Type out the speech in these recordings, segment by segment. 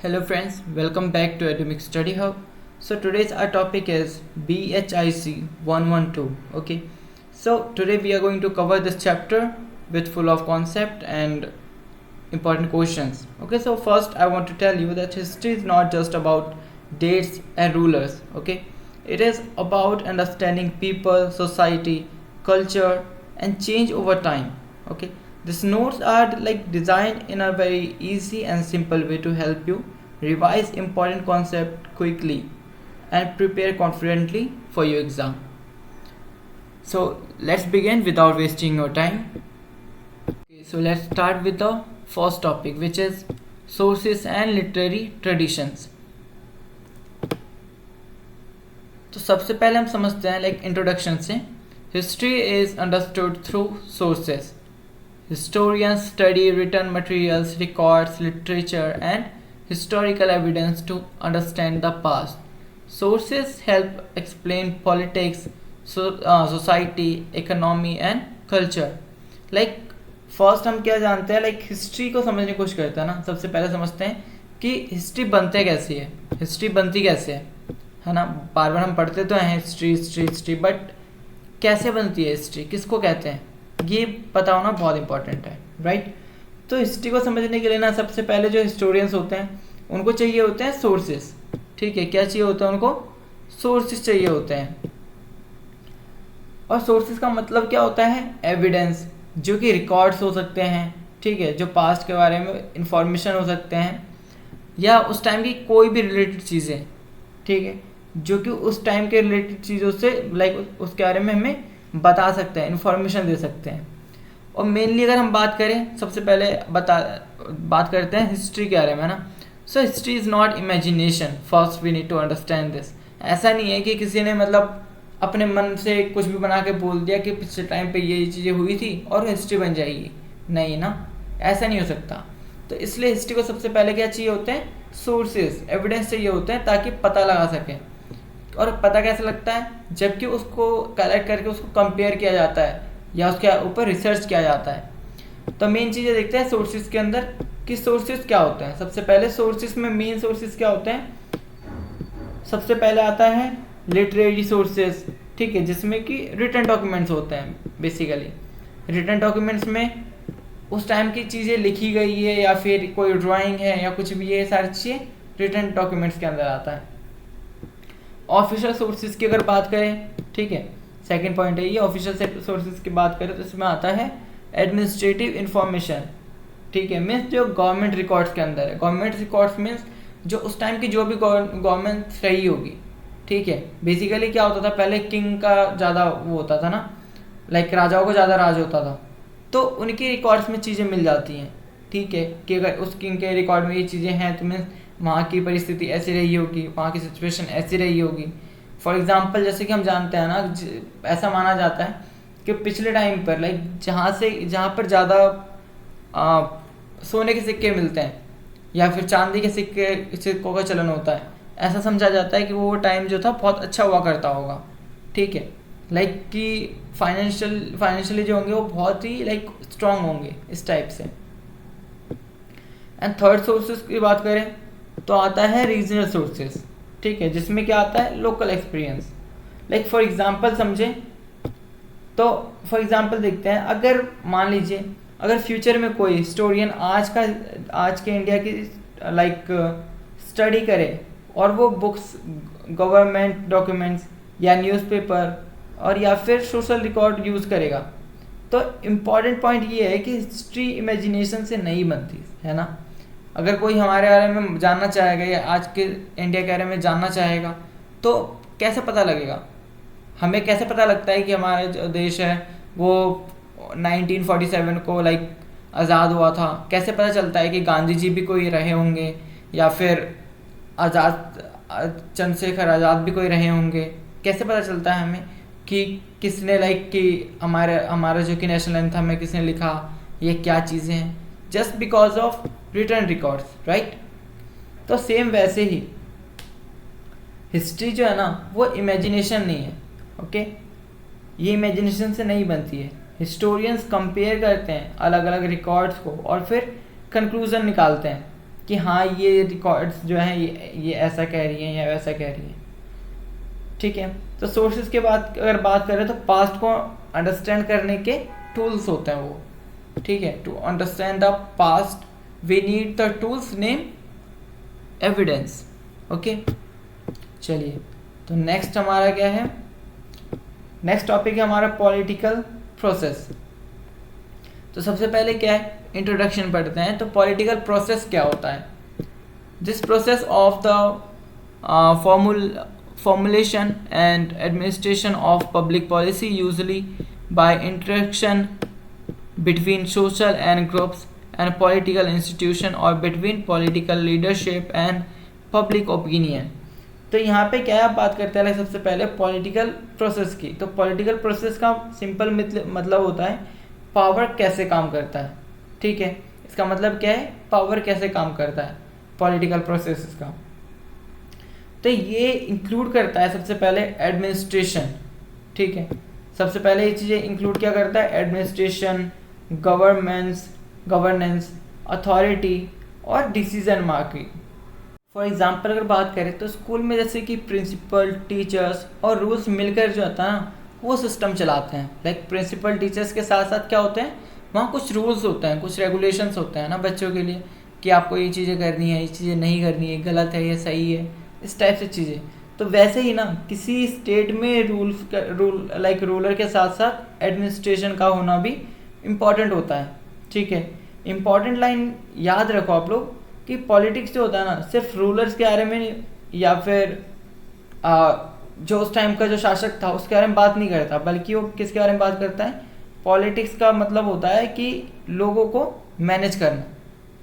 Hello friends, welcome back to Atomic Study Hub. So today's our topic is BHIC 112. Okay, so today we are going to cover this chapter with full of concept and important questions. Okay, so first I want to tell you that history is not just about dates and rulers. Okay, it is about understanding people, society, culture, and change over time. Okay, these notes are like designed in a very easy and simple way to help you revise important concept quickly and prepare confidently for your exam. So let's begin without wasting your time. Okay, so let's start with the first topic, which is sources and literary traditions. तो सबसे पहले हम समझते हैं like introduction से history is understood through sources. Historians study written materials, records, literature, and historical evidence to understand the past. Sources help explain politics, society, economy, and culture. Like first हम क्या जानते हैं, लाइक हिस्ट्री को समझने की कोशिश करते हैं ना. सबसे पहले समझते हैं कि हिस्ट्री बनते कैसी है, हिस्ट्री बनती कैसे है ना. बार बार हम पढ़ते तो हैं हिस्ट्री हिस्ट्री हिस्ट्री, बट कैसे बनती है हिस्ट्री, किसको कहते हैं, ये पता होना बहुत इंपॉर्टेंट है, राइट. तो हिस्ट्री को समझने के लिए ना सबसे पहले जो हिस्टोरियंस होते हैं उनको चाहिए होते हैं सोर्सेस. ठीक है, क्या चाहिए होता है उनको, सोर्सेस चाहिए होते हैं. और सोर्सेस का मतलब क्या होता है, एविडेंस, जो कि रिकॉर्ड्स हो सकते हैं. ठीक है, जो पास्ट के बारे में इंफॉर्मेशन हो सकते हैं या उस टाइम की कोई भी रिलेटेड चीज़ें. ठीक है, जो कि उस टाइम के रिलेटेड चीज़ों से लाइक उसके बारे में हमें बता सकते हैं, इन्फॉर्मेशन दे सकते हैं. और मेनली अगर हम बात करें, सबसे पहले बात करते हैं हिस्ट्री के बारे में ना. So history is not imagination, first we need to understand this. ऐसा नहीं है कि किसी ने मतलब अपने मन से कुछ भी बना के बोल दिया कि पिछले टाइम पे ये चीज़ें हुई थी और हिस्ट्री बन जाएगी. नहीं ना, ऐसा नहीं हो सकता. तो इसलिए हिस्ट्री को सबसे पहले क्या चाहिए होते हैं, सोर्सेज, एविडेंस चाहिए होते हैं ताकि पता लगा सकें. और पता कैसे लगता है, जबकि उसको कलेक्ट करके उसको कंपेयर किया जाता है या उसके ऊपर रिसर्च किया जाता है. तो मेन चीज़ें देखते हैं सोर्सेज के अंदर कि सोर्सेज क्या होते हैं. सबसे पहले सोर्सेज में मेन सोर्सेज क्या होते हैं, सबसे पहले आता है लिटरेरी सोर्सेज. ठीक है, जिसमें कि रिटन डॉक्यूमेंट्स होते हैं. बेसिकली रिटन डॉक्यूमेंट्स में उस टाइम की चीज़ें लिखी गई है या फिर कोई ड्राइंग है या कुछ भी, ये सारी चीज़ें रिटन डॉक्यूमेंट्स के अंदर आता है. ऑफिशियल सोर्सेज की अगर बात करें, ठीक है, सेकंड पॉइंट है ये, ऑफिशियल सोर्सेज की बात करें तो इसमें आता है एडमिनिस्ट्रेटिव इंफॉर्मेशन. ठीक है, मीन्स जो गवर्नमेंट रिकॉर्ड्स के अंदर है. गवर्नमेंट रिकॉर्ड्स मीन्स जो उस टाइम की जो भी गवर्नमेंट रही होगी. ठीक है, बेसिकली क्या होता था, पहले किंग का ज़्यादा वो होता था ना, लाइक राजाओं को ज़्यादा राज होता था, तो उनकी रिकॉर्ड्स में चीज़ें मिल जाती हैं. ठीक है, कि अगर उस किंग के रिकॉर्ड में ये चीज़ें हैं तो मीन्स वहाँ की परिस्थिति ऐसी रही होगी, वहाँ की सिचुएशन ऐसी रही होगी. फॉर एग्जांपल जैसे कि हम जानते हैं ना, ऐसा माना जाता है कि पिछले टाइम पर लाइक जहाँ पर ज़्यादा सोने के सिक्के मिलते हैं या फिर चांदी के सिक्कों का चलन होता है, ऐसा समझा जाता है कि वो टाइम जो था बहुत अच्छा हुआ करता होगा. ठीक है, लाइक कि फाइनेंशियली जो होंगे वो बहुत ही लाइक स्ट्रांग होंगे, इस टाइप से. एंड थर्ड सोर्सेज की बात करें तो आता है रीजनल सोर्सेज. ठीक है, जिसमें क्या आता है, local experience. Like for example समझें तो फॉर एग्जांपल देखते हैं, अगर मान लीजिए अगर फ्यूचर में कोई हिस्टोरियन आज के इंडिया की लाइक स्टडी करे और वो बुक्स, गवर्नमेंट डॉक्यूमेंट्स या न्यूज़पेपर और या फिर सोशल रिकॉर्ड यूज़ करेगा, तो इम्पॉर्टेंट पॉइंट ये है कि हिस्ट्री इमेजिनेशन से नहीं बनती है ना. अगर कोई हमारे बारे में जानना चाहेगा या आज के इंडिया के बारे में जानना चाहेगा तो कैसे पता लगेगा, हमें कैसे पता लगता है कि हमारा जो देश है वो 1947 को लाइक आज़ाद हुआ था. कैसे पता चलता है कि गांधी जी भी कोई रहे होंगे या फिर चंद्रशेखर आज़ाद भी कोई रहे होंगे. कैसे पता चलता है हमें कि किसने लाइक कि हमारा जो कि नेशनल एंथम है किसने लिखा, ये क्या चीज़ें हैं, just because of written records, right. तो सेम वैसे ही हिस्ट्री जो है ना वो इमेजिनेशन नहीं है. ओके, ये इमेजिनेशन से नहीं बनती है. हिस्टोरियंस कंपेयर करते हैं अलग अलग रिकॉर्ड्स को और फिर कंक्लूजन निकालते हैं कि हाँ ये रिकॉर्ड्स जो हैं ये ऐसा कह रही हैं या वैसा कह रही हैं, ठीक है। तो सोर्सेज के बाद अगर बात करें तो पास्ट को अंडरस्टैंड करने के टूल्स होते हैं वो, ठीक है। To understand the past we need the tools name evidence, okay. चलिए, तो नेक्स्ट हमारा क्या है, नेक्स्ट टॉपिक है हमारा पॉलिटिकल प्रोसेस। तो सबसे पहले क्या है, इंट्रोडक्शन पढ़ते हैं। तो पॉलिटिकल प्रोसेस क्या होता है? This process of the formulation and administration of public policy, usually by interaction between social and groups and political institution or between political leadership and public opinion। तो यहाँ पे क्या है, आप बात करते हैं सबसे पहले पॉलिटिकल प्रोसेस की। तो पॉलिटिकल प्रोसेस का सिंपल मतलब होता है पावर कैसे काम करता है, ठीक है। इसका मतलब क्या है, पावर कैसे काम करता है पॉलिटिकल प्रोसेस का। तो ये इंक्लूड करता है सबसे पहले एडमिनिस्ट्रेशन, ठीक है। सबसे पहले ये चीज़ें इंक्लूड क्या करता है, एडमिनिस्ट्रेशन, गवर्नेंस, अथॉरिटी और डिसीजन मेकिंग। फॉर एग्जांपल अगर बात करें तो स्कूल में जैसे कि प्रिंसिपल, टीचर्स और रूल्स मिलकर जो होता है ना वो सिस्टम चलाते हैं। लाइक प्रिंसिपल, टीचर्स के साथ साथ क्या होते हैं, वहाँ कुछ रूल्स होते हैं, कुछ रेगुलेशंस होते हैं ना बच्चों के लिए कि आपको ये चीज़ें करनी है, ये चीज़ें नहीं करनी है, गलत है या सही है, इस टाइप से चीज़ें। तो वैसे ही ना किसी स्टेट में रूलर के साथ साथ एडमिनिस्ट्रेशन का होना भी इम्पॉर्टेंट होता है, ठीक है। इम्पॉर्टेंट लाइन याद रखो आप लोग कि पॉलिटिक्स जो होता है ना सिर्फ रूलर्स के बारे में या फिर जो उस टाइम का जो शासक था उसके बारे में बात नहीं करता, बल्कि वो किसके बारे में बात करता है, पॉलिटिक्स का मतलब होता है कि लोगों को मैनेज करना,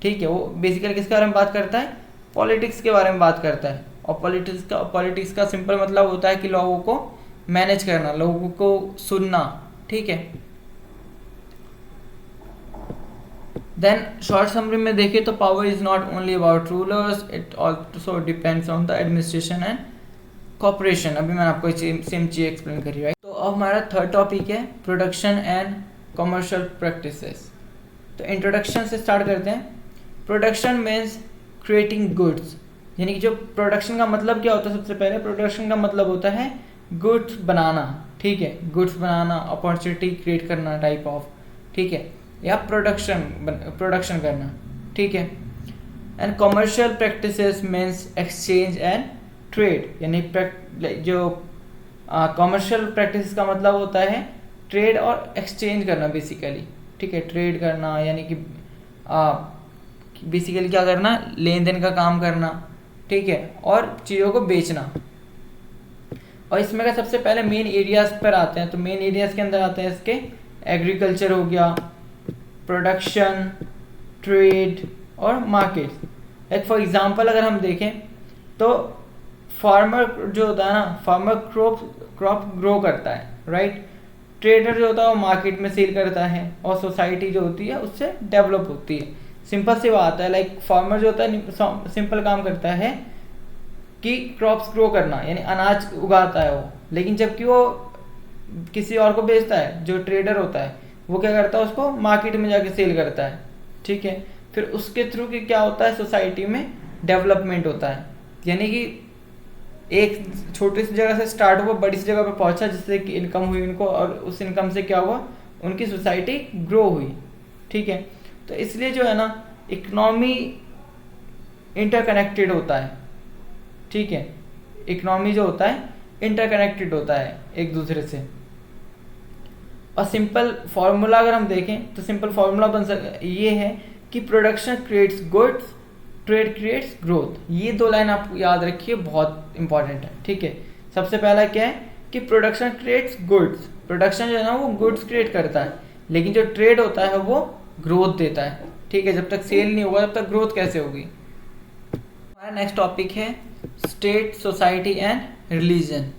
ठीक है। वो बेसिकली किसके बारे में बात करता है, पॉलिटिक्स के बारे में बात करता है। और पॉलिटिक्स का सिंपल मतलब होता है कि लोगों को मैनेज करना, लोगों को सुनना, ठीक है। देन शॉर्ट समरी में देखें तो power is not only about rulers, it also depends on the administration and corporation. अभी मैंने आपको सेम चीज़ एक्सप्लेन करी, राइट। तो अब हमारा थर्ड टॉपिक है प्रोडक्शन एंड कमर्शियल प्रैक्टिसेस। तो इंट्रोडक्शन से स्टार्ट करते हैं। प्रोडक्शन मीन्स क्रिएटिंग गुड्स, यानी कि जो प्रोडक्शन का मतलब क्या होता है, सबसे पहले प्रोडक्शन का मतलब होता है गुड्स बनाना, ठीक है। गुड्स बनाना, अपॉर्चुनिटी क्रिएट करना टाइप ऑफ, ठीक है, या प्रोडक्शन करना, ठीक है। And commercial practices means exchange and trade, यानी जो कमर्शियल प्रैक्टिस का मतलब होता है ट्रेड और एक्सचेंज करना बेसिकली, ठीक है। ट्रेड करना यानी कि बेसिकली क्या करना, लेन देन का काम करना, ठीक है, और चीज़ों को बेचना। और इसमें का सबसे पहले मेन एरियाज पर आते हैं। तो मेन एरियाज के अंदर आते हैं इसके एग्रीकल्चर हो गया, प्रोडक्शन, ट्रेड और मार्केट। लाइक फॉर एग्जांपल अगर हम देखें तो फार्मर जो होता है ना, फार्मर क्रॉप ग्रो करता है, राइट। ट्रेडर जो होता है वो मार्केट में सेल करता है और सोसाइटी जो होती है उससे डेवलप होती है। सिंपल सी बात है, लाइक फार्मर जो होता है सिंपल काम करता है कि क्रॉप्स ग्रो करना, यानी अनाज उगाता है वो, लेकिन जबकि वो किसी और को बेचता है, जो ट्रेडर होता है वो क्या करता है, उसको मार्केट में जाके सेल करता है, ठीक है। फिर उसके थ्रू कि क्या होता है, सोसाइटी में डेवलपमेंट होता है, यानी कि एक छोटी सी जगह से स्टार्ट हुआ, बड़ी सी जगह पर पहुंचा, जिससे कि इनकम हुई उनको, और उस इनकम से क्या हुआ, उनकी सोसाइटी ग्रो हुई, ठीक है। तो इसलिए जो है ना इकोनॉमी इंटरकनेक्टेड होता है, ठीक है। इकोनॉमी जो होता है इंटरकनेक्टेड होता है एक दूसरे से। और सिंपल फार्मूला अगर हम देखें तो सिंपल फार्मूला ये है कि production creates goods, trade creates growth. ये दो लाइन आप याद रखिए, बहुत इंपॉर्टेंट है, ठीक है। सबसे पहला क्या है कि प्रोडक्शन क्रिएट्स गुड्स, प्रोडक्शन जो है ना वो गुड्स क्रिएट करता है, लेकिन जो ट्रेड होता है वो ग्रोथ देता है, ठीक है। जब तक सेल नहीं होगा तब तक ग्रोथ कैसे होगी। हमारा नेक्स्ट टॉपिक है state, society and religion.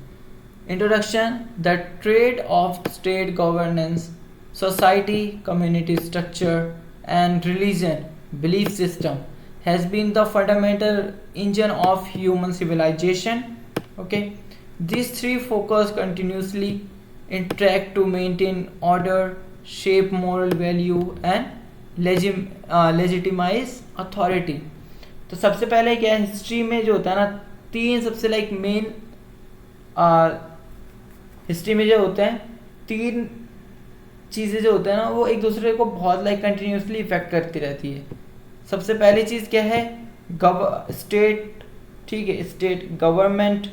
Introduction: the trade of state governance, society, community structure, and religion belief system has been the fundamental engine of human civilization. Okay, these three focus continuously interact to maintain order, shape moral value, and legitimize authority. तो सबसे पहले क्या है, history में जो होता है ना, तीन सबसे लाइक मेन हिस्ट्री में जो होते हैं तीन चीज़ें जो होते हैं ना, वो एक दूसरे को बहुत लाइक कंटिन्यूसली इफेक्ट करती रहती है। सबसे पहली चीज़ क्या है, स्टेट, ठीक है, स्टेट, गवर्नमेंट,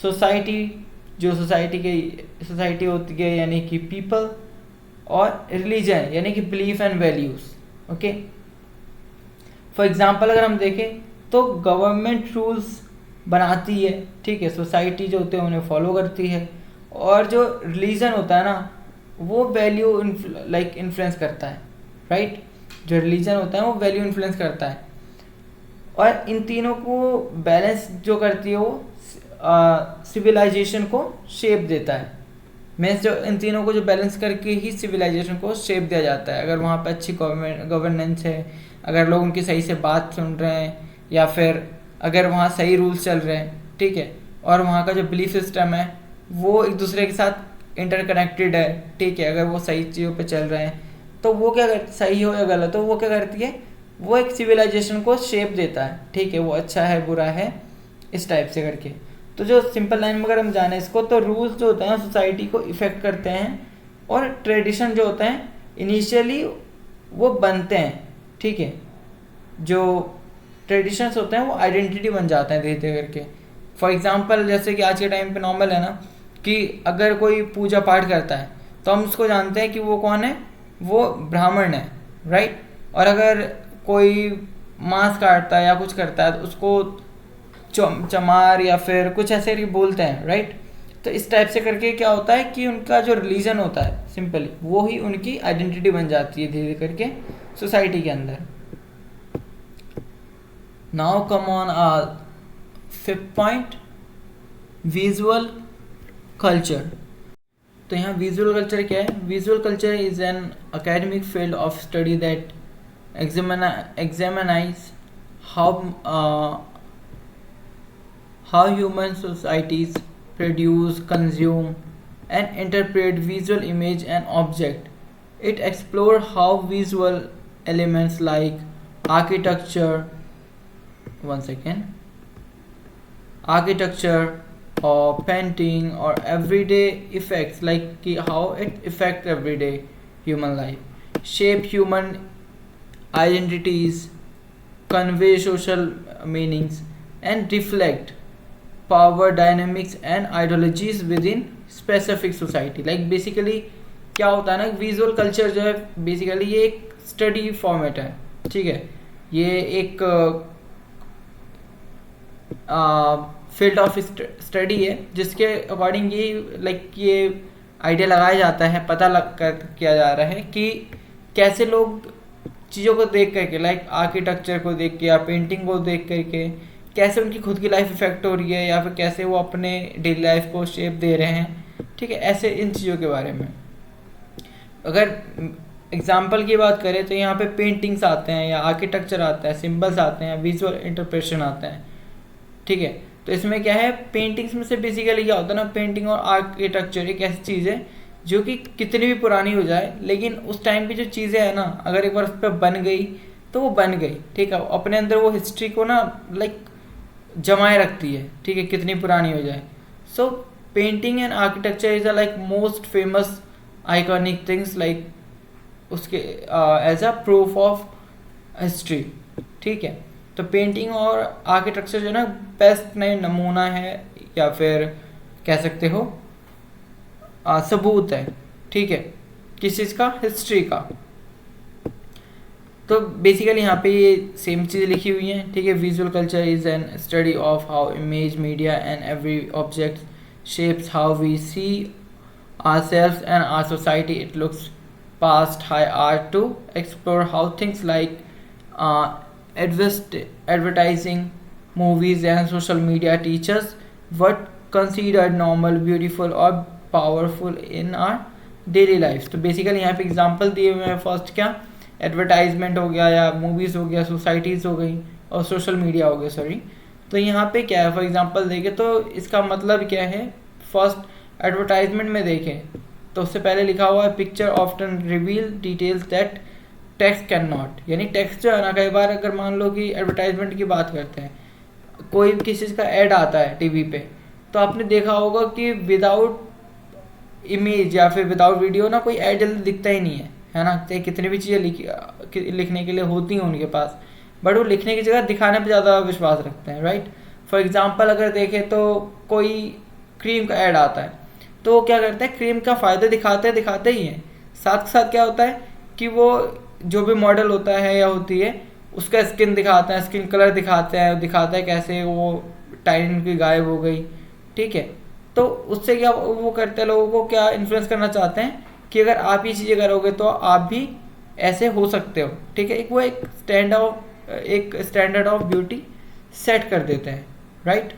सोसाइटी, जो सोसाइटी होती है यानी कि पीपल, और रिलीजन यानी कि belief and values. Okay, for example अगर हम देखें तो गवर्नमेंट रूल्स बनाती है, ठीक है, सोसाइटी जो होते हैं उन्हें फॉलो करती है, और जो रिलीजन होता है ना वो वैल्यू लाइक इन्फ्लुएंस करता है, राइट। जो रिलीजन होता है वो वैल्यू इन्फ्लुएंस करता है, और इन तीनों को बैलेंस जो करती है वो सिविलाइजेशन को शेप देता है। मीन्स जो इन तीनों को जो बैलेंस करके ही सिविलाइजेशन को शेप दिया जाता है। अगर वहाँ पे अच्छी गवर्नेंस है, अगर लोग उनकी सही से बात सुन रहे हैं, या फिर अगर वहाँ सही रूल्स चल रहे हैं, ठीक है, और वहाँ का जो बिलीफ सिस्टम है वो एक दूसरे के साथ इंटरकनेक्टेड है, ठीक है, अगर वो सही चीज़ों पे चल रहे हैं तो वो क्या करती, सही हो या गलत हो, वो क्या करती है, वो एक सिविलाइजेशन को शेप देता है, ठीक है, वो अच्छा है बुरा है इस टाइप से करके। तो जो सिंपल लाइन में अगर हम जाने इसको, तो रूल्स जो होते हैं सोसाइटी को इफ़ेक्ट करते हैं, और ट्रेडिशन जो होते हैं इनिशियली वो बनते हैं, ठीक है, जो ट्रेडिशंस होते हैं वो आइडेंटिटी बन जाते हैं धीरे धीरे करके। फॉर एग्जांपल जैसे कि आज के टाइम पे नॉर्मल है ना कि अगर कोई पूजा पाठ करता है तो हम उसको जानते हैं कि वो कौन है, वो ब्राह्मण है, राइट। और अगर कोई मांस काटता है या कुछ करता है तो उसको चमार या फिर कुछ ऐसे ही बोलते हैं, राइट। तो इस टाइप से करके क्या होता है कि उनका जो रिलीजन होता है सिंपली वो ही उनकी आइडेंटिटी बन जाती है धीरे करके सोसाइटी के अंदर। Now come on fifth point, visual culture. तो यहाँ विजुअल कल्चर क्या है, visual culture is an academic field of study that examines how human societies produce, consume, and interpret visual image and object. It explores how visual elements like architecture, or painting or everyday effects, like how it affects everyday human life, shape human identities, convey social meanings, and reflect power dynamics and ideologies within specific society. Like basically क्या होता है ना, visual culture जो है basically ये एक study format है, ठीक है, ये एक फील्ड ऑफ स्टडी है जिसके अकॉर्डिंग ये लाइक ये आइडिया लगाया जाता है, पता लग कर किया जा रहा है कि कैसे लोग चीज़ों को देख करके, लाइक आर्किटेक्चर को देख के या पेंटिंग को देख करके कैसे उनकी खुद की लाइफ इफेक्ट हो रही है, या फिर कैसे वो अपने डेली लाइफ को शेप दे रहे हैं, ठीक है, ऐसे इन चीज़ों के बारे में। अगर एग्जाम्पल की बात करें तो यहाँ पे पेंटिंग्स आते हैं, या आर्किटेक्चर आता है, सिंबल्स आते हैं, विजुअल इंटरप्रेशन आता है, ठीक है। तो इसमें क्या है, पेंटिंग्स में से बेसिकली क्या होता है ना, पेंटिंग और आर्किटेक्चर एक ऐसी चीज़ है जो कि कितनी भी पुरानी हो जाए, लेकिन उस टाइम की जो चीज़ें हैं ना, अगर एक बार उस पर बन गई तो वो बन गई, ठीक है, अपने अंदर वो हिस्ट्री को ना लाइक जमाए रखती है, ठीक है, कितनी पुरानी हो जाए। So painting and architecture is a like most famous iconic things, like उसके as a proof of history, ठीक है। तो पेंटिंग और आर्किटेक्चर जो है ना बेस्ट नए नमूना है, या फिर कह सकते हो सबूत है, ठीक है, किस चीज़ का, हिस्ट्री का। तो बेसिकली यहाँ पे ये सेम चीज़ लिखी हुई है, ठीक है। Visual culture is an study of how image, media and every object shapes how we see ourselves and our society. It looks past high art to explore how things like advertising, movies and social media teach us what considered normal, beautiful or powerful in our daily lives. तो basically यहाँ पे example दिए हुए हैं। First क्या, advertisement हो गया, या मूवीज़ हो गया, सोसाइटीज़ हो गई, और सोशल मीडिया हो गया, सॉरी। तो यहाँ पे क्या है, फॉर एग्जांपल देखें तो इसका मतलब क्या है। फर्स्ट एडवर्टाइजमेंट में देखें तो उससे पहले लिखा हुआ है, picture often reveal details that text can not, यानी टेक्स्ट जो है ना, कई बार अगर मान लो कि एडवर्टाइजमेंट की बात करते हैं, कोई भी किसी का ऐड आता है टीवी पे, तो आपने देखा होगा कि विदाउट इमेज या फिर विदाउट वीडियो ना कोई ऐड जल्दी दिखता ही नहीं है ना। चाहे कितनी भी चीज़ें लिखने के लिए होती हैं उनके पास, बट वो लिखने की जगह दिखाने पे ज़्यादा विश्वास रखते हैं, राइट। फॉर एग्जांपल अगर देखें तो कोई क्रीम का ऐड आता है, तो वो क्या करते हैं, क्रीम का फ़ायदा दिखाते ही हैं, साथ साथ क्या होता है कि वो जो भी मॉडल होता है या होती है उसका स्किन दिखाते हैं, स्किन कलर दिखाता है कैसे वो टाइनिंग उनकी गायब हो गई, ठीक है। तो उससे क्या वो करते हैं, लोगों को क्या इन्फ्लुएंस करना चाहते हैं कि अगर आप ये चीज़ें करोगे तो आप भी ऐसे हो सकते हो, ठीक है। वो एक स्टैंडर्ड ऑफ ब्यूटी सेट कर देते हैं, राइट।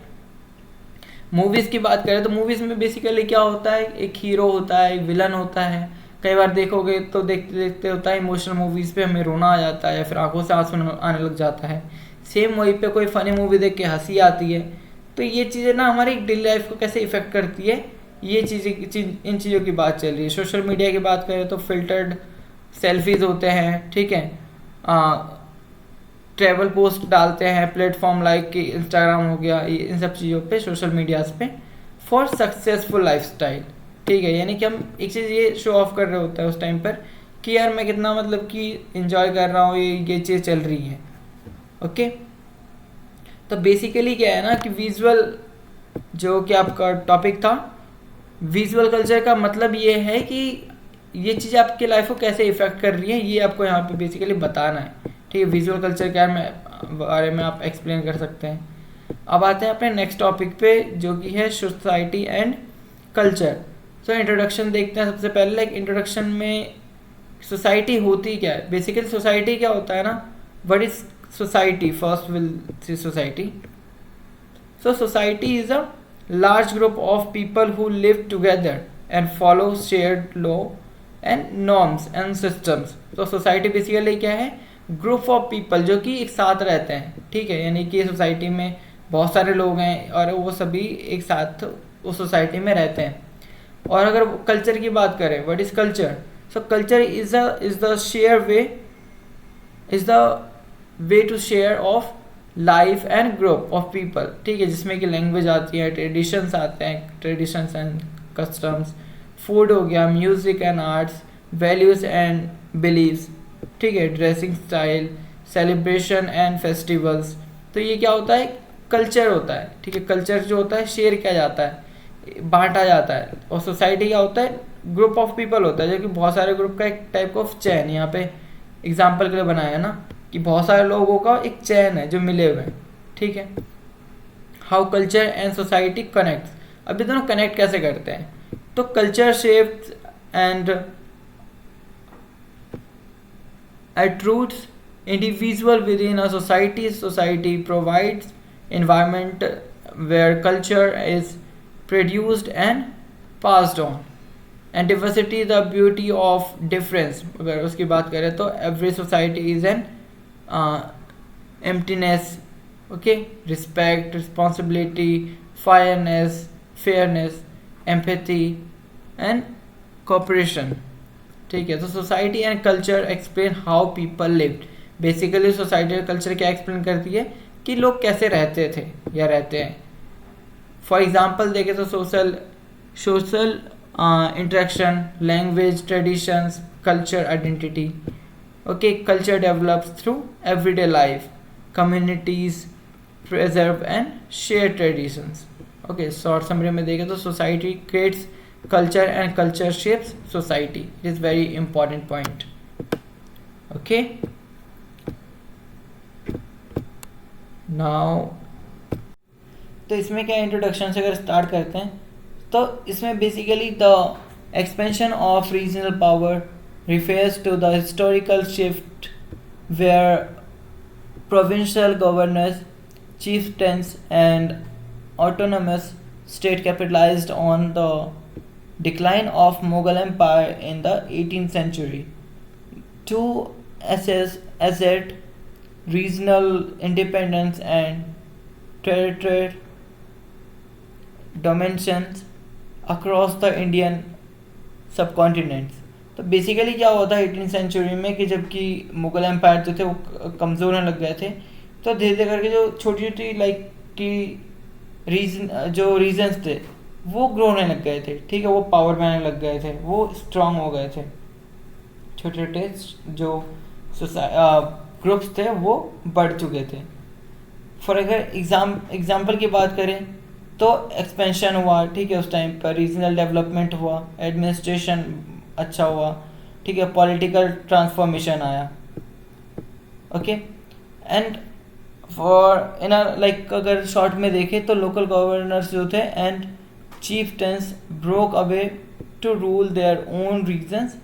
मूवीज़ की बात करें तो मूवीज़ में बेसिकली क्या होता है, एक हीरो होता है, एक विलन होता है। कई बार देखोगे तो देखते देखते होता है इमोशनल मूवीज़ पे हमें रोना आ जाता है या फिर आंखों से आंसू आने लग जाता है। सेम वहीं पे कोई फ़नी मूवी देख के हंसी आती है। तो ये चीज़ें ना हमारी डेली लाइफ को कैसे इफ़ेक्ट करती है, ये इन चीज़ों की बात चल रही है। सोशल मीडिया की बात करें तो फिल्टर्ड सेल्फीज़ होते हैं, ठीक है। ट्रैवल पोस्ट डालते हैं प्लेटफॉर्म लाइक कि इंस्टाग्राम हो गया, इन सब चीज़ों पे, सोशल मीडियाज़ पे, फॉर सक्सेसफुल लाइफस्टाइल, ठीक है। यानी कि हम एक चीज़ ये शो ऑफ कर रहे होते हैं उस टाइम पर कि यार मैं कितना मतलब कि इंजॉय कर रहा हूँ, ये चीज़ चल रही है, ओके। तो बेसिकली क्या है ना कि विजुअल, जो कि आपका टॉपिक था, विजुअल कल्चर का मतलब ये है कि ये चीज़ आपकी लाइफ को कैसे इफ़ेक्ट कर रही है, ये आपको यहाँ पे बेसिकली बताना है, ठीक है। विजुअल कल्चर क्या है बारे में आप एक्सप्लेन कर सकते हैं। अब आते हैं अपने नेक्स्ट टॉपिक पे जो कि है society and culture. So introduction देखते हैं सबसे पहले। लाइक इंट्रोडक्शन में सोसाइटी होती क्या है, बेसिकली सोसाइटी क्या होता है ना, what is society, first will see society. So society is a large group of people who live together and follow shared law and norms and systems। तो society basically क्या है, ग्रुप ऑफ पीपल जो कि एक साथ रहते हैं, ठीक है। यानी कि सोसाइटी में बहुत सारे लोग हैं और वो सभी एक साथ उस सोसाइटी में रहते हैं। और अगर कल्चर की बात करें, what is culture, so culture is the way to share of life and group of people, ठीक है। जिसमें कि लैंग्वेज आती है, ट्रेडिशंस आते हैं, ट्रेडिशंस एंड कस्टम्स, फूड हो गया, music and arts, values and beliefs, ठीक है, dressing style, celebration and festivals. तो ये क्या होता है, कल्चर होता है, ठीक है। कल्चर जो होता है शेयर किया जाता है, बांटा जाता है। और सोसाइटी क्या होता है, ग्रुप ऑफ पीपल होता है, जो कि बहुत सारे ग्रुप का एक टाइप ऑफ चैन, यहाँ पे एग्जाम्पल के लिए बनाया है ना कि बहुत सारे लोगों का एक चैन है जो मिले हुए हैं, ठीक है। How culture and society connect, अभी दोनों कनेक्ट कैसे करते हैं, तो culture shapes and at roots individual within a society provides environment where culture is produced and passed on and diversity the beauty of difference। अगर उसकी बात करें तो every society is an emptiness, okay, respect, responsibility, fairness, empathy and cooperation, ठीक है। तो society and culture explain how people lived, basically society और culture क्या एक्सप्लेन करती है कि लोग कैसे रहते थे या रहते हैं। फॉर एग्जांपल देखें तो social interaction, language, traditions, culture identity, okay. Culture develops through everyday life, communities preserve and share traditions, okay. Short summary में देखें तो society creates culture and culture shapes society, it is very important point, okay। now तो इसमें क्या introduction से अगर start करते हैं तो इसमें basically the expansion of regional power refers to the historical shift where provincial governors, chieftains and autonomous state capitalized on the decline of Mughal Empire in the 18th century to assert regional independence and territorial dominance across the Indian subcontinent। तो basically क्या हुआ था 18th century में कि जबकि Mughal empire जो थे वो कमज़ोर होने लग गए थे, तो धीरे धीरे करके जो छोटी छोटी लाइक कि रीजन्स थे वो ग्रो होने लग गए थे, ठीक है, वो पावर में आने लग गए थे, वो स्ट्रांग हो गए थे, छोटे छोटे जो ग्रुप्स थे वो बढ़ चुके थे। फॉर अगर एग्जाम्पल की बात करें तो एक्सपेंशन हुआ, ठीक है, उस टाइम पर रीजनल डेवलपमेंट हुआ, एडमिनिस्ट्रेशन अच्छा हुआ, ठीक है, पॉलिटिकल ट्रांसफॉर्मेशन आया, okay. And for in like अगर शॉर्ट में देखें तो लोकल गवर्नर्स जो थे and chieftains broke away to rule their own regions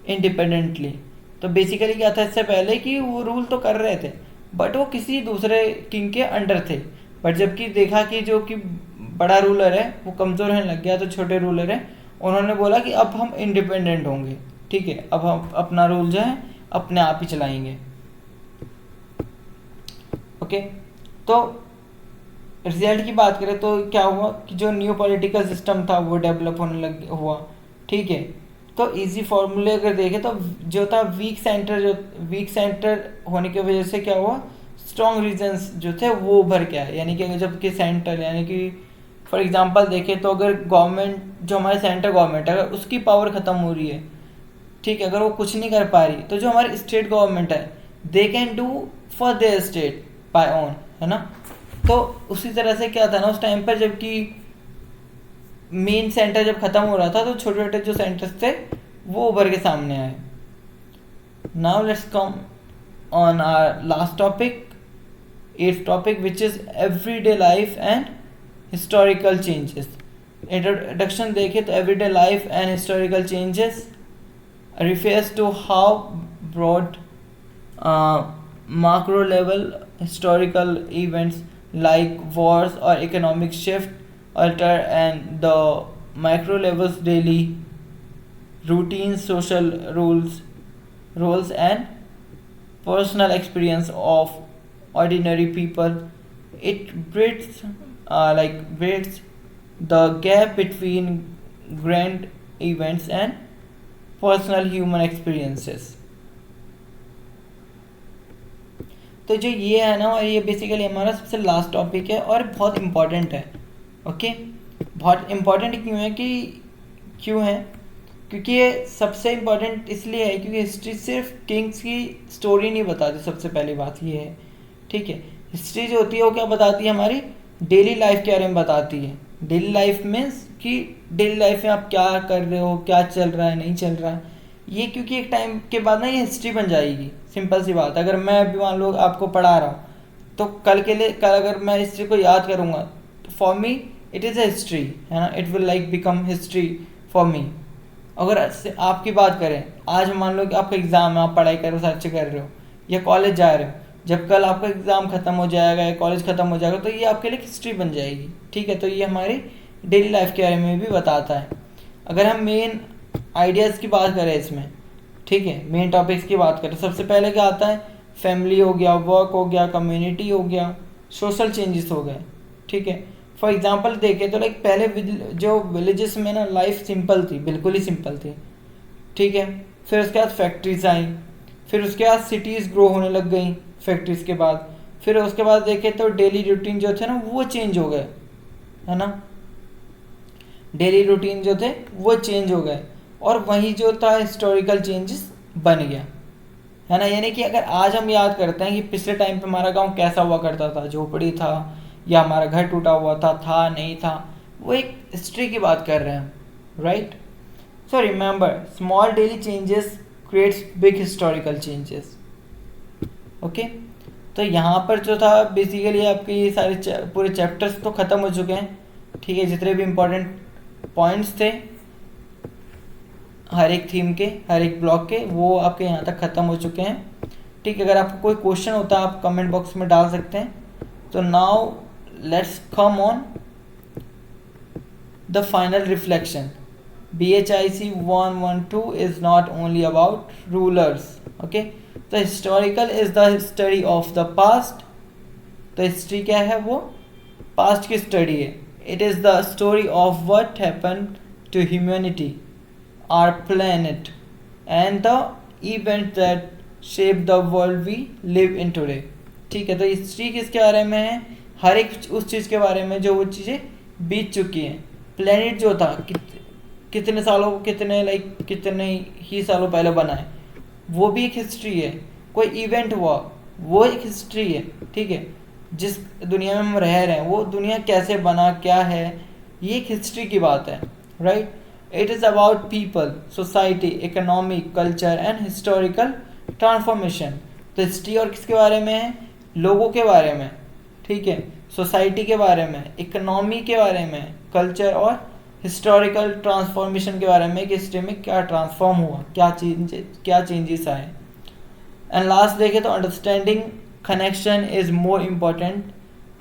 independently. तो बेसिकली क्या था इससे पहले कि वो रूल तो कर रहे थे बट वो किसी दूसरे किंग के अंडर थे, बट जबकि देखा कि जो कि बड़ा रूलर है वो कमज़ोर होने लग गया, तो छोटे रूलर है उन्होंने बोला कि अब हम इंडिपेंडेंट होंगे, ठीक है, अब हम अपना रूल जो है अपने आप ही चलाएंगे, ओके। तो रिजल्ट की बात करें तो क्या हुआ कि जो न्यू पॉलिटिकल सिस्टम था वो डेवलप होने लग हुआ, ठीक है। तो इजी फॉर्मूले अगर देखें तो जो था वीक सेंटर होने की वजह से क्या हुआ, स्ट्रॉन्ग रीजन्स जो थे वो उभर के आए, यानी कि जबकि सेंटर यानी कि फॉर एग्जांपल देखें तो अगर गवर्नमेंट जो हमारे सेंटर गवर्नमेंट है अगर उसकी पावर ख़त्म हो रही है, ठीक है, अगर वो कुछ नहीं कर पा रही तो जो हमारी स्टेट गवर्नमेंट है they can do for their state by own, है ना। तो उसी तरह से क्या था ना उस टाइम पर जबकि मेन सेंटर जब खत्म हो रहा था तो छोटे छोटे जो सेंटर्स थे वो उभर के सामने आए। Now let's come on our last topic, eighth topic, which is everyday life and historical changes. Introduction देखें तो everyday life and historical changes refers to how broad macro level historical events like wars or economic shift alter and the micro levels daily routines, social roles and personal experience of ordinary people. It bridges the gap between grand events and personal human experiences. तो जो ये है ना ये basically हमारा सबसे last topic है और बहुत इम्पॉर्टेंट है, ओके। बहुत इम्पॉर्टेंट क्यों है क्योंकि ये सबसे इम्पॉर्टेंट इसलिए है क्योंकि हिस्ट्री सिर्फ किंग्स की स्टोरी नहीं बताती, सबसे पहली बात ये है, ठीक है। हिस्ट्री जो होती है वो क्या बताती है, हमारी डेली लाइफ के बारे में बताती है। डेली लाइफ मीन्स कि डेली लाइफ में आप क्या कर रहे हो, क्या चल रहा है, नहीं चल रहा है, ये क्योंकि एक टाइम के बाद ना ये हिस्ट्री बन जाएगी। सिंपल सी बात, अगर मैं अभी मान लो आपको पढ़ा रहा हूँ तो कल अगर मैं हिस्ट्री को याद करूँगा तो for me it is a history, है ना, it will like become history for me. अगर आपकी बात करें, आज मान लो कि आपका एग्ज़ाम है, आप पढ़ाई कर रहे हो, सर्च कर रहे हो या कॉलेज जा रहे हो, जब कल आपका एग्ज़ाम ख़त्म हो जाएगा या कॉलेज ख़त्म हो जाएगा तो ये आपके लिए हिस्ट्री बन जाएगी, ठीक है। तो ये हमारी डेली लाइफ के बारे में भी बताता है। अगर हम मेन आइडियाज़ की बात करें इसमें, ठीक है, मेन टॉपिक्स की बात करें, सबसे पहले क्या आता है, फैमिली हो गया, वर्क हो गया, कम्युनिटी हो गया, सोशल चेंजेस हो गए, ठीक है। फॉर एग्जांपल देखें तो लाइक पहले जो विलेजेस में ना लाइफ सिंपल थी, बिल्कुल ही सिंपल थी, ठीक है। फिर उसके बाद फैक्ट्रीज आई, फिर उसके बाद सिटीज़ ग्रो होने लग गई फैक्ट्रीज के बाद, फिर उसके बाद देखें तो डेली रूटीन जो थे ना वो चेंज हो गए, है ना, डेली रूटीन जो थे वो चेंज हो गए और वही जो था हिस्टोरिकल चेंजेस बन गया, है ना। यानी कि अगर आज हम याद करते हैं कि पिछले टाइम पे हमारा गांव कैसा हुआ करता था, झोपड़ी था या हमारा घर टूटा हुआ था नहीं था, वो एक हिस्ट्री की बात कर रहे हैं, right. So remember small daily changes creates big historical changes, okay. तो यहाँ पर जो था बेसिकली आपके ये सारे पूरे चैप्टर्स तो ख़त्म हो चुके हैं, ठीक है। जितने भी इम्पोर्टेंट पॉइंट्स थे हर एक थीम के, हर एक ब्लॉक के, वो आपके यहाँ तक ख़त्म हो चुके हैं, ठीक है। अगर आपको कोई क्वेश्चन होता है आप कमेंट बॉक्स में डाल सकते हैं। तो now let's come on the final reflection. BHIC 112 is not only about rulers, okay. तो historical is the study of the past. तो हिस्ट्री क्या है, वो पास्ट की स्टडी है। It is the story of what happened to humanity, our planet, and the event that shape the world we live in today. ठीक है, तो history किसके बारे में है? हर एक उस चीज़ के बारे में जो वो चीज़ें बीत चुकी हैं। प्लेनेट जो था कितने सालों कितने ही सालों पहले बना है, वो भी एक हिस्ट्री है। कोई इवेंट हुआ, वो एक हिस्ट्री है। ठीक है, जिस दुनिया में हम रह रहे हैं वो दुनिया कैसे बना, क्या है, ये एक हिस्ट्री की बात है, right. It is about people, society, economic, culture and historical transformation. तो हिस्ट्री और किसके बारे में है? लोगों के बारे में, ठीक है, सोसाइटी के बारे में, इकोनॉमी के बारे में, कल्चर और हिस्टोरिकल ट्रांसफॉर्मेशन के बारे में कि हिस्ट्री में क्या ट्रांसफॉर्म हुआ, क्या चेंजेस आए। एंड लास्ट देखें तो understanding connection is more important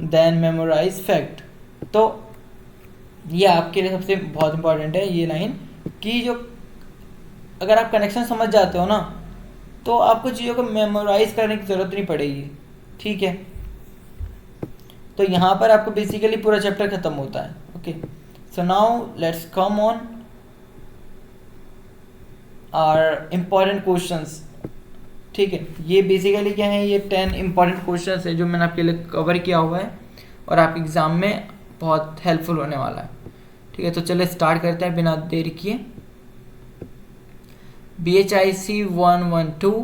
than memorise fact. तो ये आपके लिए सबसे बहुत इम्पोर्टेंट है ये लाइन, कि जो अगर आप कनेक्शन समझ जाते हो ना, तो आपको चीज़ों को मेमोराइज करने की ज़रूरत नहीं पड़ेगी। ठीक है, तो यहाँ पर आपको बेसिकली पूरा चैप्टर खत्म होता है। Okay, so now let's come on our important questions. ठीक है, ये बेसिकली क्या है, ये 10 इम्पॉर्टेंट क्वेश्चंस है जो मैंने आपके लिए कवर किया हुआ है और आपके एग्ज़ाम में बहुत हेल्पफुल होने वाला है। ठीक है, तो चलिए स्टार्ट करते हैं बिना देरी किए। BHIC 112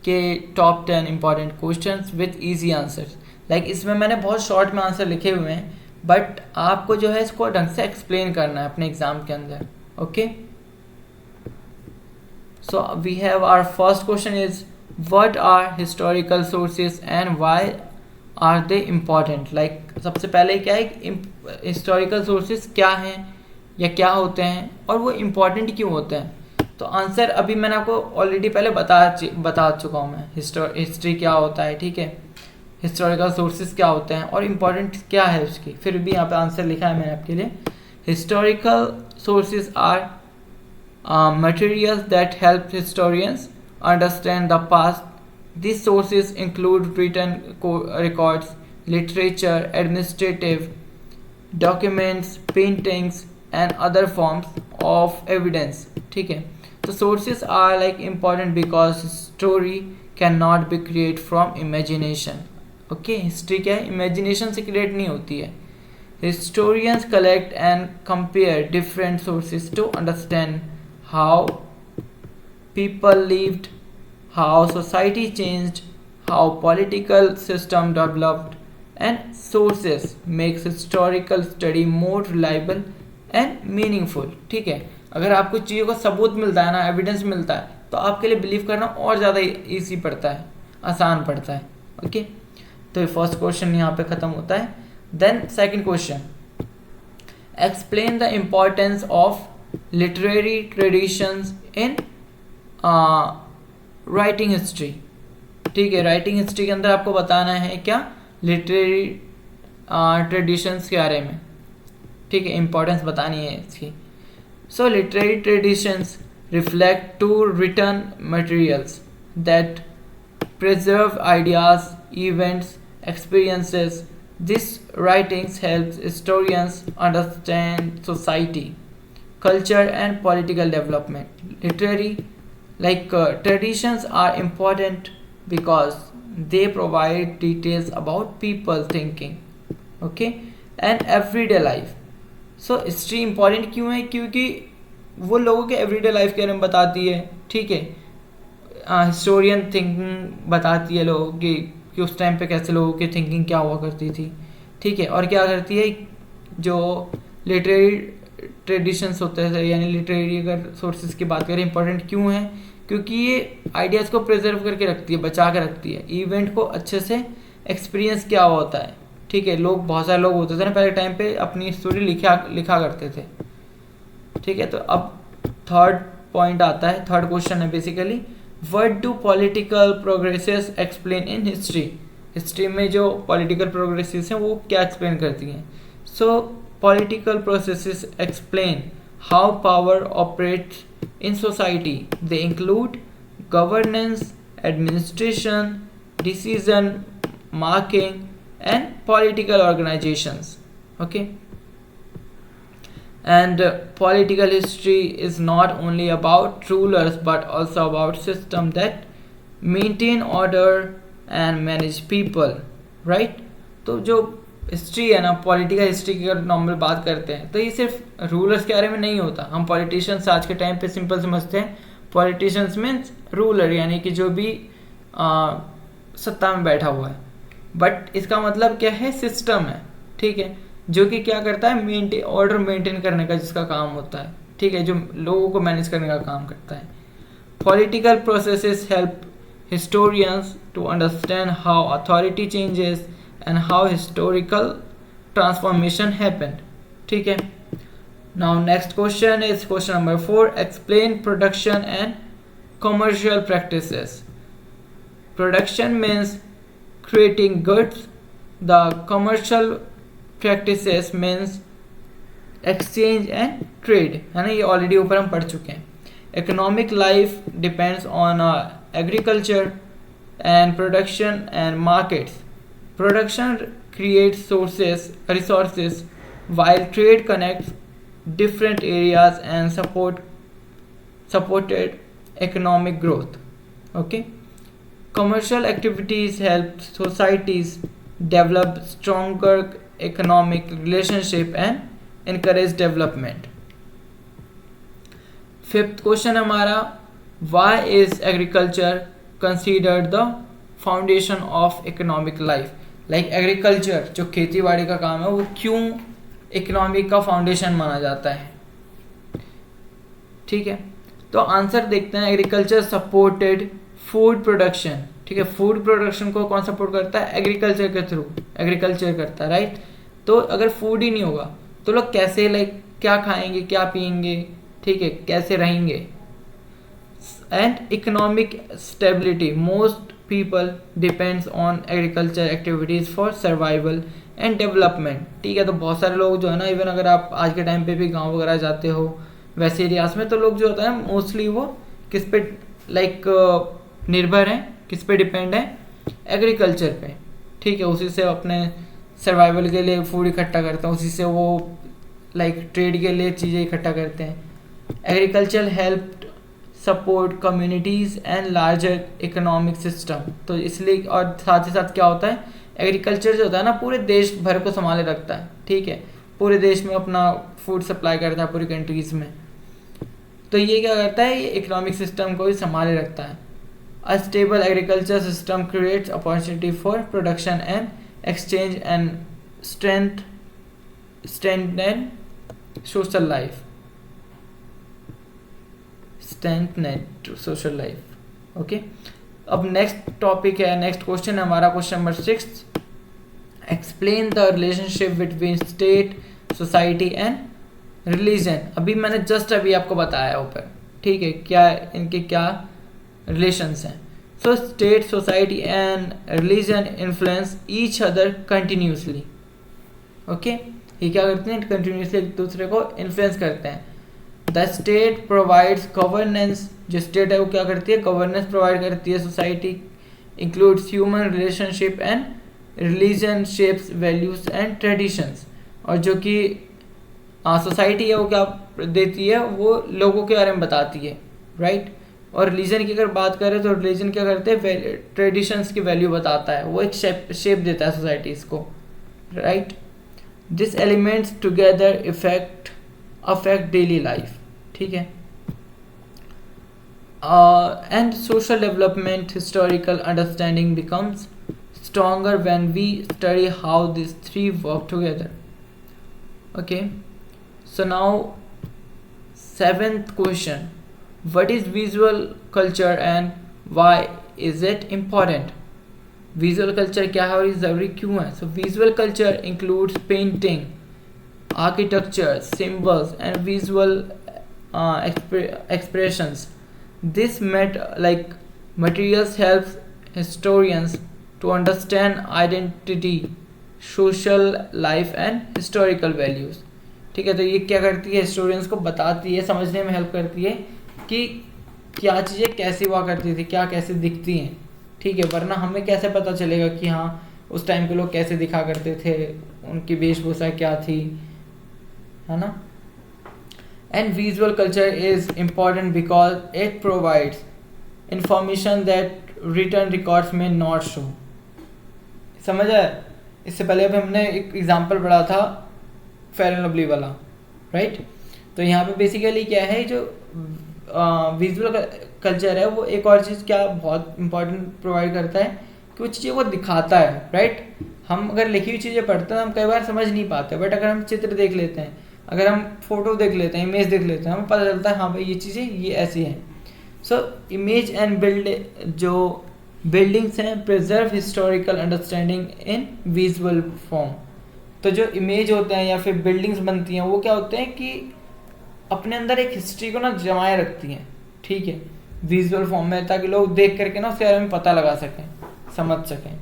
के top 10 important questions with easy answers. Like इसमें मैंने बहुत शॉर्ट में आंसर लिखे हुए हैं, बट आपको जो है इसको ढंग से एक्सप्लेन करना है अपने एग्जाम के अंदर। Okay, so we have our first question is what are historical sources and why are they important. Like सबसे पहले क्या है, हिस्टोरिकल सोर्सेज क्या हैं या क्या होते हैं और वो इम्पॉर्टेंट क्यों होते हैं। तो आंसर अभी मैंने आपको ऑलरेडी पहले बता चुका हूँ मैं, हिस्ट्री क्या होता है, ठीक है, हिस्टोरिकल सोर्सेज क्या होते हैं और इम्पॉर्टेंट क्या है उसकी। फिर भी यहाँ पे आंसर लिखा है मैंने आपके लिए। Historical sources are materials that help historians understand the past. These sources include written records, literature, administrative documents, paintings, and other forms of evidence. ठीक है, तो sources are like important because story cannot be created from imagination. Okay, history क्या है, imagination से create नहीं होती है। Historians collect and compare different sources to understand how people lived, how society changed, how political system developed, and sources makes historical study more reliable and meaningful. ठीक है, अगर आपको चीज़ों का सबूत मिलता है ना, एविडेंस मिलता है, तो आपके लिए बिलीव करना और ज़्यादा ईजी पड़ता है, आसान पड़ता है। ओके, तो फर्स्ट क्वेश्चन यहाँ पे ख़त्म होता है। Then second question, explain the importance of literary traditions in writing history. ठीक है, राइटिंग हिस्ट्री के अंदर आपको बताना है क्या, लिटरेरी ट्रेडिशंस के बारे में। ठीक है, इम्पोर्टेंस बतानी है इसकी। So literary traditions reflect to written materials that preserve ideas, events, experiences. This writings helps historians understand society, culture and political development. Literary traditions are important because they provide details about people thinking, okay, and everyday life. So history important क्यों है, क्योंकि वो लोगों के everyday life के बारे में बताती है। ठीक है, हिस्टोरियन थिंकिंग बताती है लोगों की कि उस टाइम पे कैसे लोगों की थिंकिंग क्या हुआ करती थी। ठीक है, और क्या करती है, जो लिटरेरी ट्रेडिशंस होते थे, यानी लिटरेरी अगर सोर्सेज की बात करें, इंपॉर्टेंट क्यों है, क्योंकि ये आइडियाज़ को प्रिजर्व करके रखती है, बचा के रखती है, इवेंट को अच्छे से एक्सपीरियंस क्या होता है। ठीक है, लोग बहुत सारे लोग होते थे ना पहले टाइम पे, अपनी स्टोरी लिखा करते थे। ठीक है, तो अब थर्ड पॉइंट आता है, थर्ड क्वेश्चन है basically, what do political progresses explain in history. History में जो पॉलिटिकल प्रोग्रेसेस हैं वो क्या एक्सप्लेन करती हैं। सो political processes explain how power operates in society. They include governance, administration, decision making and political organizations. Okay, And political history is not only about rulers but also about system that maintain order and manage people, right? तो जो history है ना, political history की अगर normal बात करते हैं तो ये सिर्फ रूलर्स के बारे में नहीं होता. हम पॉलिटिशियंस आज के टाइम पे सिंपल समझते हैं, पॉलिटिशियंस मीन्स रूलर, यानी कि जो भी सत्ता में बैठा हुआ है. बट इसका मतलब क्या है, सिस्टम है, ठीक है, जो कि क्या करता है, ऑर्डर मेंटेन करने का जिसका काम होता है, ठीक है, जो लोगों को मैनेज करने का काम करता है. Political processes help historians to understand how authority changes and how historical transformation happened. ठीक है. Now next question is question number 4. Explain production and commercial practices. Production means creating goods. The commercial practices means exchange and trade. है ना, ये already ऊपर हम पढ़ चुके हैं. Economic life depends on agriculture and production and markets. Production creates resources, while trade connects different areas and supported economic growth. Okay. Commercial activities help societies develop stronger economic relationship and encourage development. Fifth question हमारा, why is agriculture considered the foundation of economic life. Like agriculture जो खेती बाड़ी का काम है वो क्यों economic का फाउंडेशन माना जाता है. ठीक है, तो आंसर देखते हैं. Agriculture supported food production. ठीक है, फूड प्रोडक्शन को कौन सपोर्ट करता है, एग्रीकल्चर के थ्रू एग्रीकल्चर करता है, राइट. तो अगर फूड ही नहीं होगा तो लोग कैसे, लाइक क्या खाएंगे, क्या पिएंगे, ठीक है, कैसे रहेंगे. And economic stability, most people depends on agriculture activities for survival and development. ठीक है, तो बहुत सारे लोग जो है ना, इवन अगर आप आज के टाइम पे भी गांव वगैरह जाते हो वैसे एरियाज में, तो लोग जो होता है मोस्टली वो किस पे लाइक निर्भर हैं, किस पे डिपेंड है, एग्रीकल्चर पे. ठीक है, उसी से अपने सर्वाइवल के लिए फूड इकट्ठा करते हैं, उसी से वो लाइक ट्रेड के लिए चीज़ें इकट्ठा करते हैं. Agriculture help support communities and larger economic system. तो इसलिए, और साथ ही साथ क्या होता है, एग्रीकल्चर जो होता है ना पूरे देश भर को संभाले रखता है. ठीक है, पूरे देश में अपना फूड सप्लाई करता है पूरी कंट्रीज़ में. तो ये क्या करता है, ये इकोनॉमिक सिस्टम को भी संभाले रखता है. A stable agriculture system creates opportunity for production and exchange and strengthen social life. Okay, अब नेक्स्ट टॉपिक है, नेक्स्ट क्वेश्चन है हमारा, question number 6. Explain the relationship between state, society and religion. अभी मैंने जस्ट अभी आपको बताया ऊपर, ठीक है, क्या इनके क्या रिलेशंस हैं. So state, society and religion influence each other continuously. Okay, ये क्या करते हैं, कंटिन्यूसली एक दूसरे को इन्फ्लुएंस करते हैं. The state provides governance. जो स्टेट है वो क्या करती है, गवर्नेंस प्रोवाइड करती है. Society includes human relationship and religion shapes values and traditions. और जो कि सोसाइटी है वो क्या देती है, वो लोगों के बारे में बताती है, राइट. और रिलीजन की अगर बात करें तो रिलीजन क्या करते हैं, ट्रेडिशंस की वैल्यू बताता है, वो एक शेप देता है सोसाइटीज़ को, right. This elements together affect daily life. ठीक है, and social development, historical understanding becomes stronger when we study how these three work together. Okay, so now 7th question, what is visual culture and why is it important? Visual culture क्या है और ये ज़रूरी क्यों है. So visual culture includes painting, architecture, symbols and visual expressions. This materials helps historians to understand identity, social life and historical values. ठीक है, तो ये क्या करती है, हिस्टोरियंस को बताती है, समझने में हेल्प करती है कि क्या चीज़ें कैसी हुआ करती थी, क्या कैसे दिखती हैं. ठीक है, वरना हमें कैसे पता चलेगा कि हाँ उस टाइम के लोग कैसे दिखा करते थे, उनकी वेशभूषा क्या थी, है ना. And visual culture is important because it provides information that written records may not show. समझ आया? इससे पहले अभी हमने एक एग्जांपल पढ़ा था फेयर एंड लवली वाला, राइट? तो यहाँ पे बेसिकली क्या है, जो विजुअल कल्चर है वो एक और चीज़ क्या बहुत इंपॉर्टेंट प्रोवाइड करता है कि वो चीज़ें वो दिखाता है, राइट? हम अगर लिखी हुई चीज़ें पढ़ते हैं हम कई बार समझ नहीं पाते, बट अगर हम चित्र देख लेते हैं, अगर हम फोटो देख लेते हैं, इमेज देख लेते हैं, हमें पता चलता है हाँ भाई ये चीज़ें ये ऐसी हैं. सो इमेज एंड जो बिल्डिंग्स हैं preserve historical understanding in visual form. तो जो इमेज होते हैं या फिर बिल्डिंग्स बनती हैं वो क्या होते हैं कि अपने अंदर एक हिस्ट्री को ना जमाए रखती हैं, ठीक है, विजुअल फॉर्म में, ताकि लोग देख करके ना उसके बारे में पता लगा सकें, समझ सकें.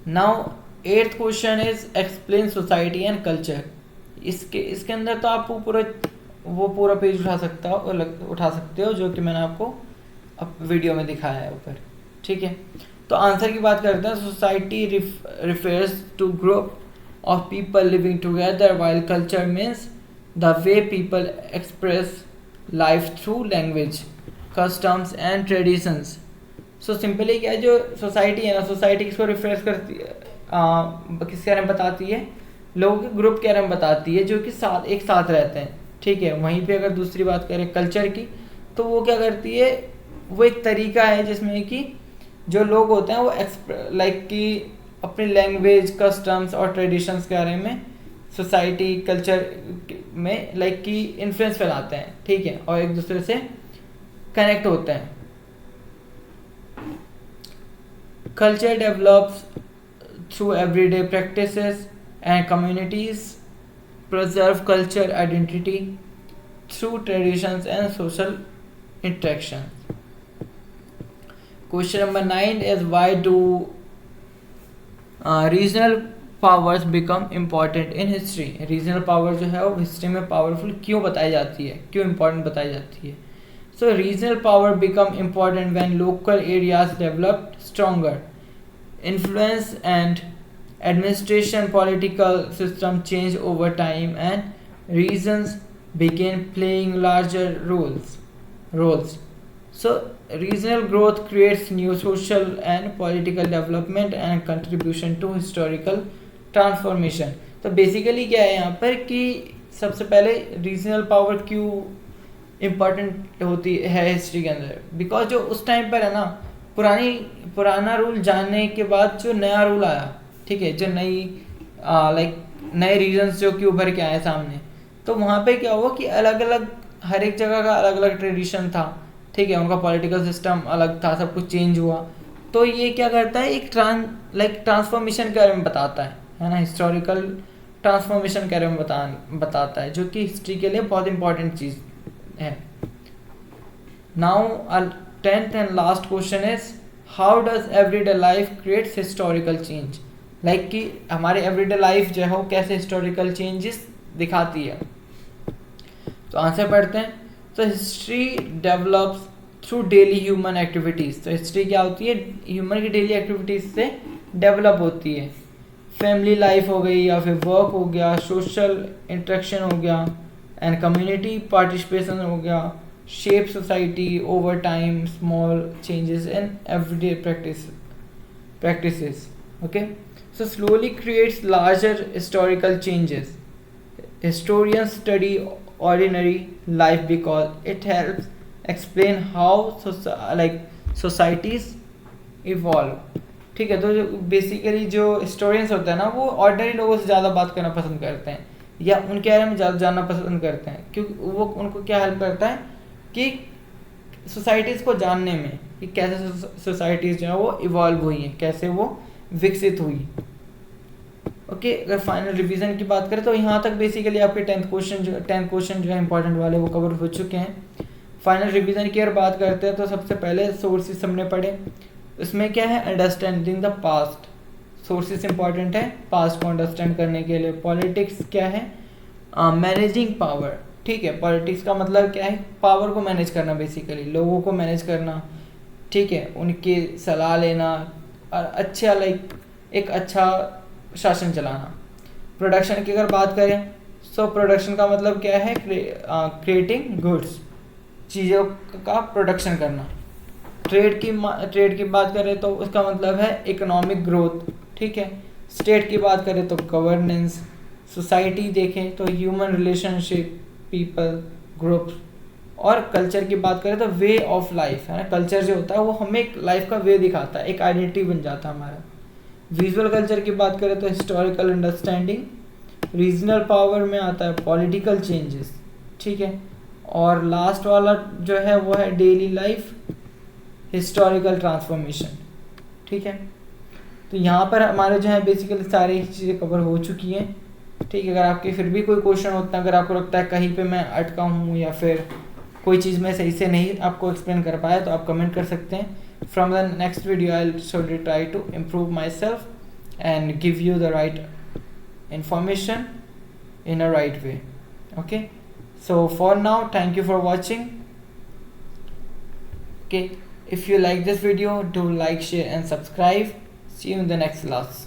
Now 8th question is explain society and culture. इसके अंदर तो आप पूरा पेज उठा सकते हो जो कि मैंने आपको अब वीडियो में दिखाया है ऊपर, ठीक है. तो आंसर की बात करते हैं. Society refers to group of people living together, while culture means the way people express life through language, customs and traditions. So simply क्या है, जो सोसाइटी है ना, सोसाइटी किसको रिफर्स करती है, किसके बारे में बताती है, लोगों के ग्रुप के बारे में बताती है जो कि एक साथ रहते हैं, ठीक है. वहीं पे अगर दूसरी बात करें कल्चर की, तो वो क्या करती है, वो एक तरीका है जिसमें कि जो लोग होते हैं वो कि अपनी लैंग्वेज, कस्टम्स और ट्रेडिशंस के बारे में सोसाइटी कल्चर में कि इन्फ्लुएंस फैलाते हैं, ठीक है, और एक दूसरे से कनेक्ट होते हैं. Culture develops through everyday practices and communities preserve culture identity through traditions and social interaction. Question number 9 is why do regional powers become important in history? Regional power जो है वो हिस्ट्री में पावरफुल क्यों बताई जाती है, क्यों इम्पोर्टेंट बताई जाती है? So regional power become important when local areas developed stronger influence and administration political system change over time and regions began playing larger roles. So regional growth creates new social and political development and contribution to historical transformation. तो basically क्या है यहाँ पर कि सबसे पहले regional power क्यों important होती है हिस्ट्री के अंदर, बिकॉज जो उस टाइम पर है ना, पुराना रूल जानने के बाद जो नया रूल आया, ठीक है, जो नए रीजन्स जो कि उभर के आए सामने, तो वहाँ पे क्या हुआ कि अलग अलग हर एक जगह का अलग अलग ट्रेडिशन था, ठीक है, उनका पॉलिटिकल सिस्टम अलग था, सब कुछ चेंज हुआ. तो ये क्या करता है, एक ट्रांसफॉर्मेशन के बारे में बताता है ना, हिस्टोरिकल ट्रांसफॉर्मेशन के बारे में बताता है, जो कि हिस्ट्री के लिए बहुत इंपॉर्टेंट चीज़ है. Now 10th and last question is how does everyday life creates historical change. कि हमारे एवरीडे लाइफ जो है वो कैसे हिस्टोरिकल चेंजेस दिखाती है. तो आंसर पढ़ते हैं. तो history develops through daily human activities. तो हिस्ट्री क्या होती है, ह्यूमन की डेली एक्टिविटीज़ से डेवलप होती है. फैमिली लाइफ हो गई या फिर वर्क हो गया, सोशल इंटरेक्शन हो गया एंड कम्युनिटी पार्टिसिपेशन हो गया, shape society over time, small changes in everyday practices. Okay, so slowly creates larger historical changes. Historians study ordinary life because it helps explain how societies evolve. ठीक है, तो basically जो historians होते हैं ना, वो ऑर्डिनरी लोगों से ज़्यादा बात करना पसंद करते हैं या उनके बारे में ज़्यादा जानना पसंद करते हैं, क्योंकि वो उनको क्या हेल्प करता है कि सोसाइटीज़ को जानने में कि कैसे सोसाइटीज़ जो है वो इवॉल्व हुई हैं, कैसे वो विकसित हुई. ओके, अगर फाइनल रिवीजन की बात करें तो यहाँ तक बेसिकली आपके 10th क्वेश्चन जो है इंपॉर्टेंट वाले वो कवर हो चुके हैं. फाइनल रिवीजन की अगर बात करते हैं तो सबसे पहले सोर्सेज हमने पढ़े. इसमें क्या है, understanding the past. Sources important है पास्ट को अंडरस्टैंड करने के लिए. पॉलिटिक्स क्या है, मैनेजिंग पावर. ठीक है, पॉलिटिक्स का मतलब क्या है, पावर को मैनेज करना, बेसिकली लोगों को मैनेज करना, ठीक है, उनकी सलाह लेना और अच्छा एक अच्छा शासन चलाना. प्रोडक्शन की अगर बात करें सो प्रोडक्शन का मतलब क्या है? क्रिएटिंग गुड्स, चीज़ों का प्रोडक्शन करना। ट्रेड की बात करें तो उसका मतलब है इकोनॉमिक ग्रोथ, ठीक है। स्टेट की बात करें तो गवर्नेंस, सोसाइटी देखें तो ह्यूमन रिलेशनशिप, पीपल, ग्रुप्स, और कल्चर की बात करें तो वे ऑफ लाइफ, है ना। कल्चर जो होता है वो हमें एक लाइफ का वे दिखाता है, एक आइडेंटिटी बन जाता है हमारा। विजुअल कल्चर की बात करें तो हिस्टोरिकल अंडरस्टैंडिंग, रीजनल पावर में आता है पॉलिटिकल चेंजेस, ठीक है। और लास्ट वाला जो है वो है डेली लाइफ, हिस्टोरिकल ट्रांसफॉर्मेशन, ठीक है। तो यहाँ पर हमारे जो है बेसिकली सारी चीज़ें कवर हो चुकी हैं, ठीक है। अगर आपके फिर भी कोई क्वेश्चन होता है, अगर आपको लगता है कहीं पे मैं अटका हूँ या फिर कोई चीज़ मैं सही से नहीं आपको एक्सप्लेन कर पाया, तो आप कमेंट कर सकते हैं। From the next video I will surely try to improve myself and give you the right information in a right way. Okay, so for now, thank you for watching. Okay, if you like this video, do like, share and subscribe. See you in the next class.